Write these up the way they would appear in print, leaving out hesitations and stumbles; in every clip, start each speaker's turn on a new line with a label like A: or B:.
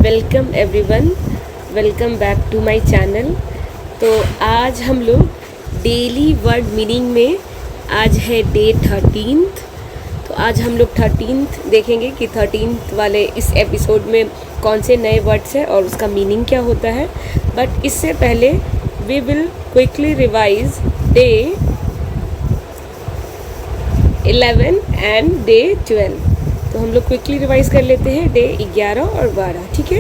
A: Welcome everyone, welcome back to my channel. तो आज हम लोग डेली वर्ड मीनिंग में आज है डे 13th। तो आज हम लोग 13th देखेंगे कि 13th वाले इस एपिसोड में कौन से नए वर्ड्स हैं और उसका मीनिंग क्या होता है। बट इससे पहले we will quickly revise day 11 and day 12। तो हम लोग क्विकली रिवाइज कर लेते हैं डे 11 और 12, ठीक है।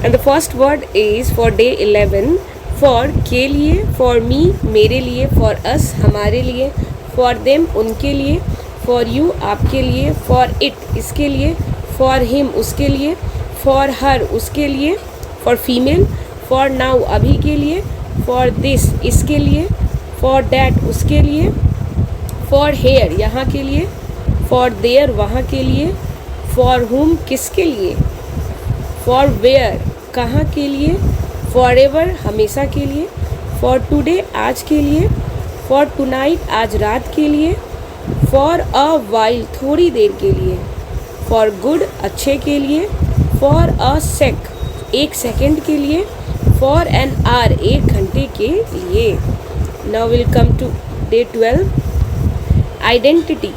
A: And the first word is for day 11, for के लिए, फॉर मी मेरे लिए, फॉर अस हमारे लिए, फॉर देम उनके लिए, फॉर यू आपके लिए, फॉर इट इसके लिए, फॉर हिम उसके लिए, फॉर हर उसके लिए, फॉर फीमेल, फॉर नाउ अभी के लिए, फॉर दिस इसके लिए, फॉर डैट उसके लिए, फॉर हेयर यहाँ के लिए, फॉर देयर वहाँ के लिए, फॉर हुम किसके लिए, फॉर वेयर कहाँ के लिए, फॉर एवर हमेशा के लिए, फॉर टुडे आज के लिए, फॉर टुनाइट आज रात के लिए, फॉर अ वाइल थोड़ी देर के लिए, फॉर गुड अच्छे के लिए, फॉर अ सेक एक सेकंड के लिए, फॉर एन आवर एक घंटे के लिए। Now will come to day 12, identity.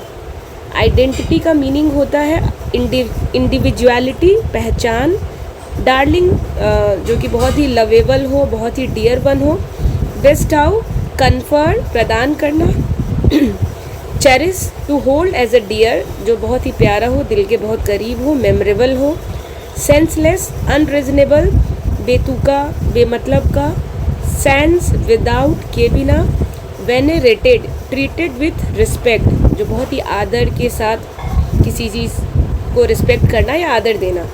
A: Identity का मीनिंग होता है इंडिविजुअलिटी पहचान, डार्लिंग जो कि बहुत ही लवेबल हो, बहुत ही डियर वन हो, बेस्ट हाउ कन्फर प्रदान करना, cherish to hold as a dear जो बहुत ही प्यारा हो, दिल के बहुत करीब हो, मेमोरेबल हो, सेंसलेस अनरीजनेबल बेतुका बेमतलब का, सेंस विदाउट के बिना, वेनेरेटेड ट्रीटेड विथ रिस्पेक्ट जो बहुत ही आदर के साथ किसी चीज़ को रिस्पेक्ट करना या आदर देना,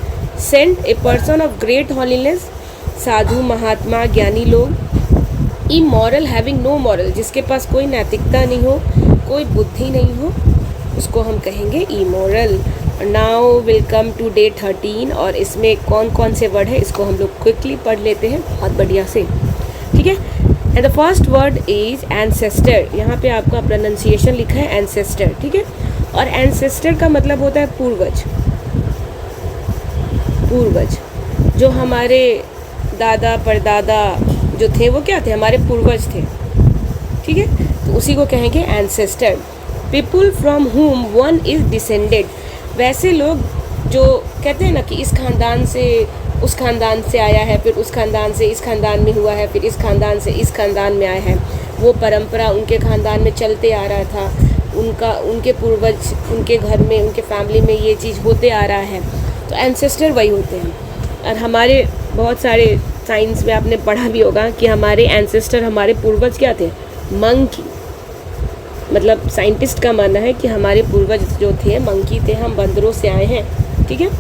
A: saint a person of great holiness साधु महात्मा ज्ञानी लोग, इमोरल हैविंग नो मॉरल जिसके पास कोई नैतिकता नहीं हो, कोई बुद्धि नहीं हो, उसको हम कहेंगे immoral. Now will come to day 13 और इसमें कौन कौन से वर्ड है इसको हम लोग क्विकली पढ़ लेते हैं बहुत बढ़िया से, ठीक है। And the first word is ancestor. यहाँ पे आपका प्रोनाउंसिएशन लिखा है एंसेस्टर, ठीक है। और एंसेस्टर का मतलब होता है पूर्वज। पूर्वज जो हमारे दादा परदादा जो थे वो क्या थे, हमारे पूर्वज थे, ठीक है। तो उसी को कहेंगे एंसेस्टर। पीपुल फ्रॉम हुम वन इज डिसेंडेड, वैसे लोग जो कहते हैं ना कि इस खानदान से उस खानदान से आया है, फिर उस खानदान से इस खानदान में हुआ है, फिर इस खानदान से इस खानदान में आया है, वो परंपरा उनके खानदान में चलते आ रहा था, उनके पूर्वज उनके घर में उनके फैमिली में ये चीज़ होते आ रहा है। तो एंसेस्टर वही होते हैं। और हमारे बहुत सारे साइंस में आपने पढ़ा भी होगा कि हमारे एंसेस्टर हमारे पूर्वज क्या थे, मंकी। मतलब साइंटिस्ट का मानना है कि हमारे पूर्वज जो थे मंकी थे, हम बंदरों से आए हैं, ठीक है।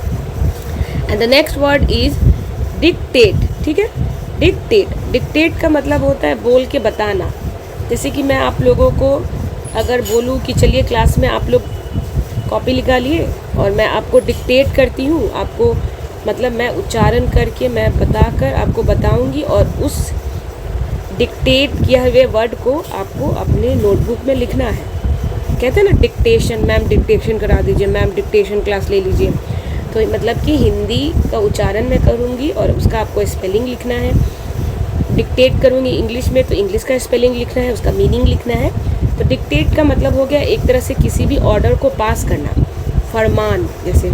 A: And the next word is dictate, ठीक है। डिक्टेट का मतलब होता है बोल के बताना। जैसे कि मैं आप लोगों को अगर बोलूँ कि चलिए क्लास में आप लोग कॉपी निकालिए और मैं आपको डिक्टेट करती हूँ, आपको मतलब मैं उच्चारण करके मैं बताकर आपको बताऊँगी और उस डिक्टेट किया हुए वर्ड को आपको अपने नोटबुक में लिखना है। कहते हैं ना डिक्टेशन, मैम डिक्टेशन करा दीजिए, मैम डिक्टेशन क्लास ले लीजिए। तो मतलब कि हिंदी का उच्चारण मैं करूँगी और उसका आपको स्पेलिंग लिखना है। डिक्टेट करूँगी इंग्लिश में तो इंग्लिश का स्पेलिंग लिखना है, उसका मीनिंग लिखना है। तो डिक्टेट का मतलब हो गया एक तरह से किसी भी ऑर्डर को पास करना, फरमान, जैसे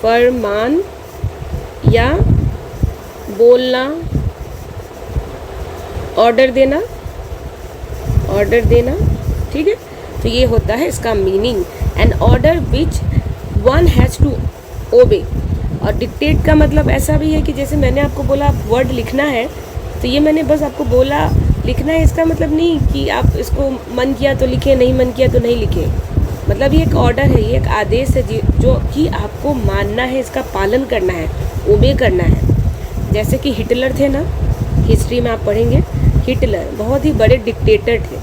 A: फरमान या बोलना, ऑर्डर देना, ठीक है। तो ये होता है इसका meaning, an order which one has to obey. और डिक्टेट का मतलब ऐसा भी है कि जैसे मैंने आपको बोला आप वर्ड लिखना है, तो ये मैंने बस आपको बोला लिखना है, इसका मतलब नहीं कि आप इसको मन किया तो लिखे, नहीं मन किया तो नहीं लिखे। मतलब ये एक ऑर्डर है, ये एक आदेश है जो कि आपको मानना है, इसका पालन करना है, ओबे करना है। जैसे कि हिटलर थे ना, हिस्ट्री में आप पढ़ेंगे, हिटलर बहुत ही बड़े डिक्टेटर थे,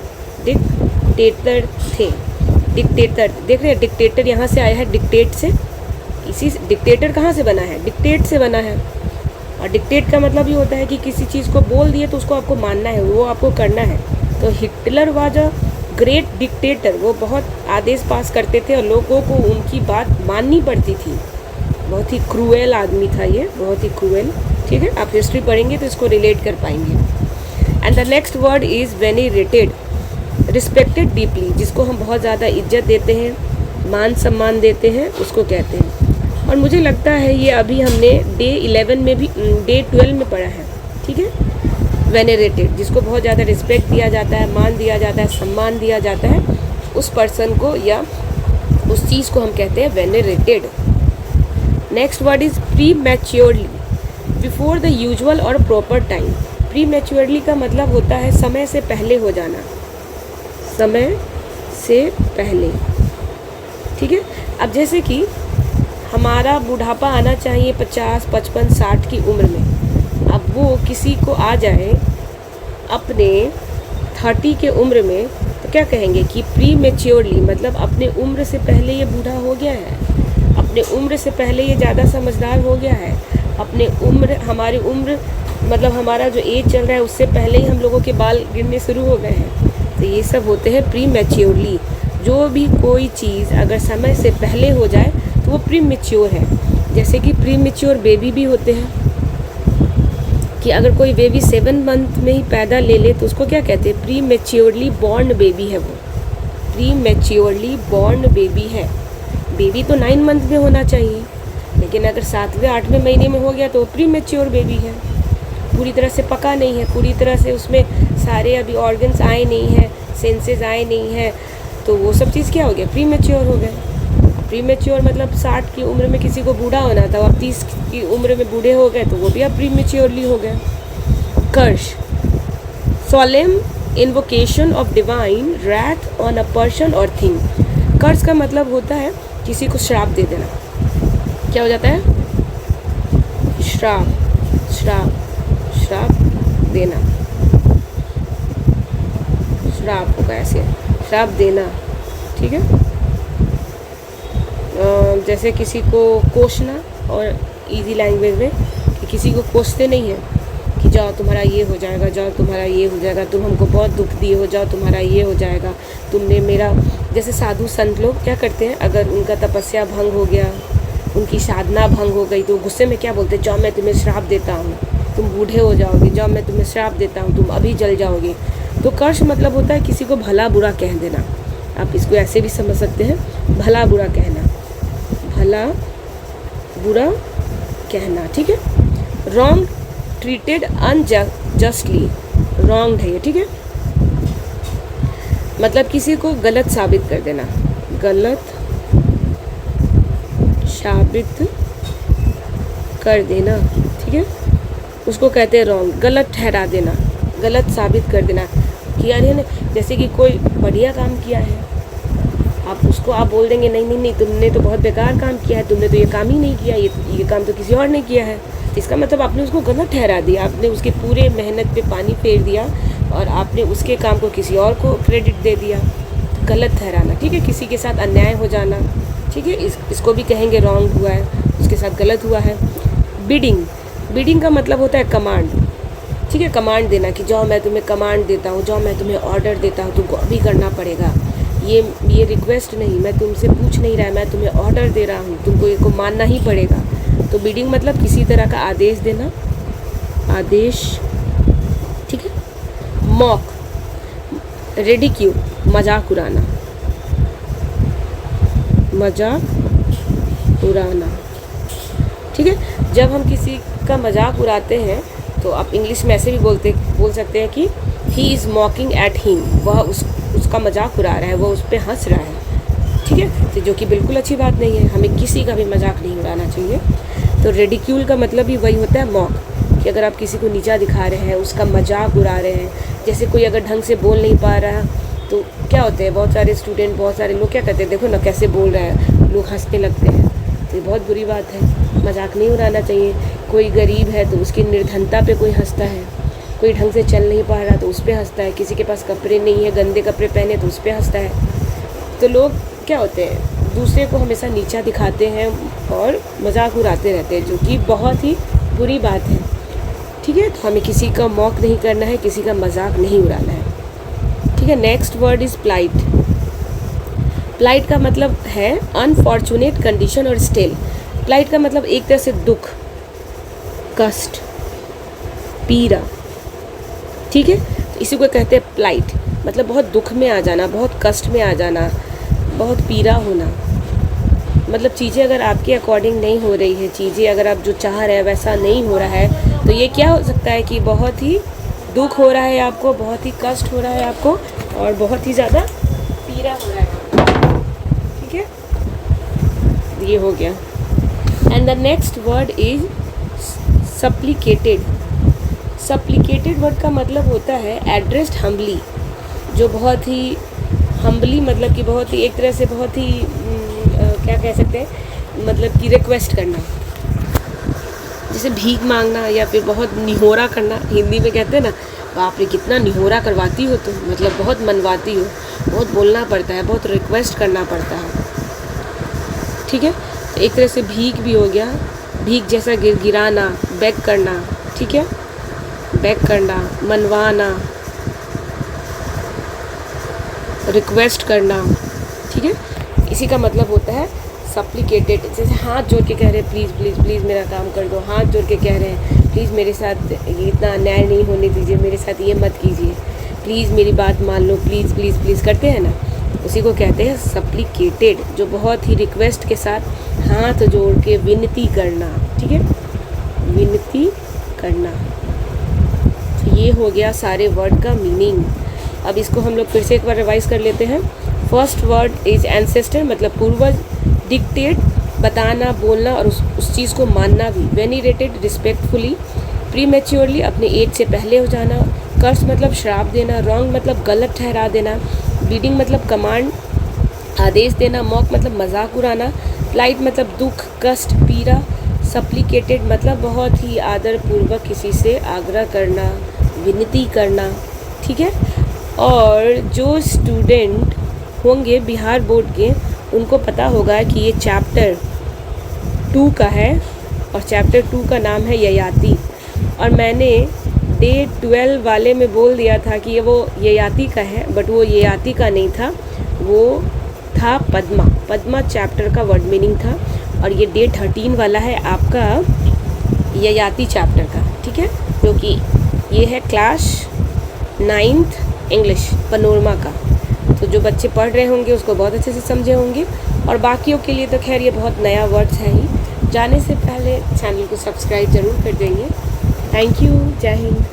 A: डिक्टेटर देख रहे हैं, डिक्टेटर यहाँ से आया है, डिक्टेट से। इसी डिक्टेटर कहाँ से बना है, डिक्टेट से बना है। और डिक्टेट का मतलब ये होता है कि किसी चीज़ को बोल दिए तो उसको आपको मानना है, वो आपको करना है। तो Hitler was a great dictator, वो बहुत आदेश पास करते थे और लोगों को उनकी बात माननी पड़ती थी। बहुत ही क्रूएल आदमी था ये, बहुत ही क्रूएल। ठीक है, आप हिस्ट्री पढ़ेंगे तो इसको रिलेट कर पाएंगे। And the next word is venerated, respected deeply, जिसको हम बहुत ज़्यादा इज्जत देते हैं, मान सम्मान देते हैं, उसको कहते हैं। और मुझे लगता है ये अभी हमने डे 11 में भी, डे 12 में पढ़ा है। ठीक है, वेनेरेटेड, जिसको बहुत ज़्यादा रिस्पेक्ट दिया जाता है, मान दिया जाता है, सम्मान दिया जाता है, उस पर्सन को या उस चीज़ को हम कहते हैं venerated. Next word is prematurely, before the usual और प्रॉपर टाइम। प्री मैच्योरली का मतलब होता है समय से पहले हो जाना, समय से पहले। ठीक है, अब जैसे कि हमारा बुढ़ापा आना चाहिए 50, 55, 60 की उम्र में, अब वो किसी को आ जाए अपने 30 के उम्र में, तो क्या कहेंगे कि प्री मैच्योरली, मतलब अपने उम्र से पहले ये बूढ़ा हो गया है, अपने उम्र से पहले ये ज़्यादा समझदार हो गया है, अपने उम्र, हमारी उम्र मतलब हमारा जो एज चल रहा है उससे पहले ही हम लोगों के बाल गिरने शुरू हो गए हैं। तो ये सब होते हैं प्री मैच्योरली। जो भी कोई चीज़ अगर समय से पहले हो जाए तो वो प्री मैच्योर है। जैसे कि प्री मैच्योर बेबी भी होते हैं, कि अगर कोई बेबी 7 मंथ में ही पैदा ले ले तो उसको क्या कहते हैं, प्री मैच्योरली बॉर्न बेबी है वो, प्री मैच्योरली बॉर्न बेबी है। बेबी तो 9 मंथ में होना चाहिए, लेकिन अगर 7वें 8वें महीने में हो गया तो प्री मैच्योर बेबी है, पूरी तरह से पका नहीं है, पूरी तरह से उसमें सारे अभी ऑर्गन्स आए नहीं हैं, सेंसेस आए नहीं हैं, तो वो सब चीज़ क्या हो गया, प्री मैच्योर हो गए। प्री मैच्योर मतलब 60 की उम्र में किसी को बूढ़ा होना था, अब 30 की उम्र में बूढ़े हो गए तो वो भी अब प्री मैच्योरली हो गए। Curse, solemn invocation of divine wrath on a person और थिंग। कर्ष का मतलब होता है किसी को श्राप दे देना। क्या हो जाता है, श्राप, श्राप, श्राप देना, श्राप होगा ऐसे, श्राप देना। ठीक है, जैसे किसी को कोसना, और इजी लैंग्वेज में कि किसी को कोसते नहीं हैं कि जाओ तुम्हारा ये हो जाएगा, जाओ तुम्हारा ये हो जाएगा, तुम हमको बहुत दुख दिए हो, जाओ तुम्हारा ये हो जाएगा, तुमने मेरा। जैसे साधु संत लोग क्या करते हैं, अगर उनका तपस्या भंग हो गया, उनकी साधना भंग हो गई, तो गुस्से में क्या बोलते हैं, जाओ मैं तुम्हें श्राप देता हूँ, तुम बूढ़े हो जाओगे, जाओ मैं तुम्हें श्राप देता हूँ, तुम अभी जल जाओगे। तो कर्ष मतलब होता है किसी को भला बुरा कह देना। आप इसको ऐसे भी समझ सकते हैं, भला बुरा कहना, भला बुरा कहना। ठीक है, रॉन्ग ट्रीटेड अनजस्टली, रॉन्ग है ये। ठीक है, मतलब किसी को गलत साबित कर देना, गलत साबित कर देना। ठीक है, उसको कहते हैं रॉन्ग, गलत ठहरा देना, गलत साबित कर देना कि यार ने, जैसे कि कोई बढ़िया काम किया है, आप उसको आप बोल देंगे नहीं नहीं नहीं तुमने तो बहुत बेकार काम किया है, तुमने तो ये काम ही नहीं किया, ये काम तो किसी और ने किया है। इसका मतलब आपने उसको गलत ठहरा दिया, आपने उसके पूरे मेहनत पे पानी फेर दिया और आपने उसके काम को किसी और को क्रेडिट दे दिया। गलत ठहराना। ठीक है, किसी के साथ अन्याय हो जाना। ठीक है, इसको भी कहेंगे रॉन्ग हुआ है, उसके साथ गलत हुआ है। बिडिंग, बिडिंग का मतलब होता है कमांड। ठीक है, कमांड देना कि जाओ मैं तुम्हें कमांड देता हूँ, जाओ मैं तुम्हें ऑर्डर देता हूँ, तुमको अभी करना पड़ेगा। ये रिक्वेस्ट नहीं, मैं तुमसे पूछ नहीं रहा, मैं तुम्हें ऑर्डर दे रहा हूँ, तुमको इसको मानना ही पड़ेगा। तो बिडिंग मतलब किसी तरह का आदेश देना, आदेश। ठीक है, मॉक, रेडिक्यूल, मजाक उड़ाना, मजाक उड़ाना। ठीक है, जब हम किसी का मजाक उड़ाते हैं तो आप इंग्लिश में ऐसे भी बोल सकते हैं कि ही इज़ मॉकिंग एट हिम, वह उसका मजाक उड़ा रहा है, वो उस पर हंस रहा है। ठीक है, तो जो कि बिल्कुल अच्छी बात नहीं है, हमें किसी का भी मजाक नहीं उड़ाना चाहिए। तो रेडिक्यूल का मतलब भी वही होता है, मॉक, कि अगर आप किसी को नीचा दिखा रहे हैं, उसका मजाक उड़ा रहे हैं। जैसे कोई अगर ढंग से बोल नहीं पा रहा तो क्या होते हैं, बहुत सारे स्टूडेंट, बहुत सारे लोग क्या कहते हैं, देखो ना कैसे बोल रहा है, लोग हंसने लगते हैं। तो ये बहुत बुरी बात है, मजाक नहीं उड़ाना चाहिए। कोई गरीब है तो उसकी निर्धनता पे कोई हंसता है, कोई ढंग से चल नहीं पा रहा तो उस पर हंसता है, किसी के पास कपड़े नहीं है, गंदे कपड़े पहने तो उस पर हंसता है। तो लोग क्या होते हैं, दूसरे को हमेशा नीचा दिखाते हैं और मजाक उड़ाते रहते हैं, जो कि बहुत ही बुरी बात है। ठीक है, तो हमें किसी का मॉक नहीं करना है, किसी का मजाक नहीं उड़ाना है। ठीक है, next word is plight. Plight का मतलब है अनफॉर्चुनेट कंडीशन और स्टेल। प्लाइट का मतलब एक तरह से दुख, कष्ट, पीड़ा, ठीक है। तो इसी को कहते हैं प्लाइट, मतलब बहुत दुख में आ जाना, बहुत कष्ट में आ जाना, बहुत पीड़ा होना। मतलब चीज़ें अगर आपके अकॉर्डिंग नहीं हो रही है, चीज़ें अगर आप जो चाह रहे हैं वैसा नहीं हो रहा है, तो ये क्या हो सकता है कि बहुत ही दुख हो रहा है आपको, बहुत ही कष्ट हो रहा है आपको, और बहुत ही ज़्यादा पीड़ा हो रहा है, ठीक है। ये हो गया। And the next word is supplicated. Supplicated word का मतलब होता है एड्रेस्ड हम्बली, जो बहुत ही हम्बली, मतलब कि बहुत ही एक तरह से बहुत ही क्या कह सकते हैं, मतलब कि रिक्वेस्ट करना, जैसे भीख मांगना या फिर बहुत निहोरा करना। हिंदी में कहते हैं ना, बाप रे कितना निहोरा करवाती हो तुम, मतलब बहुत मनवाती हो, बहुत बोलना पड़ता है, बहुत रिक्वेस्ट करना पड़ता है, ठीक है। तो एक तरह से भीख भी हो गया, भीख जैसा गिराना, बेग करना, ठीक है, बेग करना, मनवाना, रिक्वेस्ट करना, ठीक है। इसी का मतलब होता है सप्लिकेटेड। जैसे हाथ जोड़ के कह रहे हैं प्लीज़ प्लीज़ प्लीज़ मेरा काम कर दो, हाथ जोड़ के कह रहे हैं प्लीज़ मेरे साथ ये इतना अन्याय नहीं होने दीजिए, मेरे साथ ये मत कीजिए, प्लीज़ मेरी बात मान लो, प्लीज़ प्लीज़ प्लीज़ करते हैं ना, उसी को कहते हैं सप्लिकेटेड, जो बहुत ही रिक्वेस्ट के साथ हाथ जोड़ के विनती करना, ठीक है, विनती करना। तो ये हो गया सारे वर्ड का मीनिंग। अब इसको हम लोग फिर से एक बार रिवाइज कर लेते हैं। फर्स्ट वर्ड इज एंसेस्टर, मतलब पूर्वज। डिक्टेट, बताना, बोलना और उस चीज़ को मानना भी। वेनिरेटेड, रिस्पेक्टफुली। प्रीमेच्योरली, अपने एज से पहले हो जाना। कर्स मतलब श्राप देना। रॉन्ग मतलब गलत ठहरा देना। बीडिंग मतलब कमांड, आदेश देना। मॉक मतलब मजाक उड़ाना। प्लाइट मतलब दुख, कष्ट, पीड़ा। सप्लिकेटेड मतलब बहुत ही आदरपूर्वक किसी से आग्रह करना, विनती करना, ठीक है। और जो स्टूडेंट होंगे बिहार बोर्ड के, उनको पता होगा कि ये चैप्टर 2 का है, और चैप्टर 2 का नाम है ययाति। और मैंने डे 12 वाले में बोल दिया था कि ये वो ययाति का है, बट वो ययाति का नहीं था, वो था पद्मा। पद्मा चैप्टर का वर्ड मीनिंग था। और ये डे 13 वाला है आपका ययाति चैप्टर का, ठीक है, क्योंकि ये है क्लास 9th इंग्लिश पनोरमा का। तो जो बच्चे पढ़ रहे होंगे उसको बहुत अच्छे से समझे होंगे, और बाकियों के लिए तो खैर ये बहुत नया वर्ड्स है ही। जाने से पहले चैनल को सब्सक्राइब ज़रूर कर देंगे। थैंक यू, जय हिंद।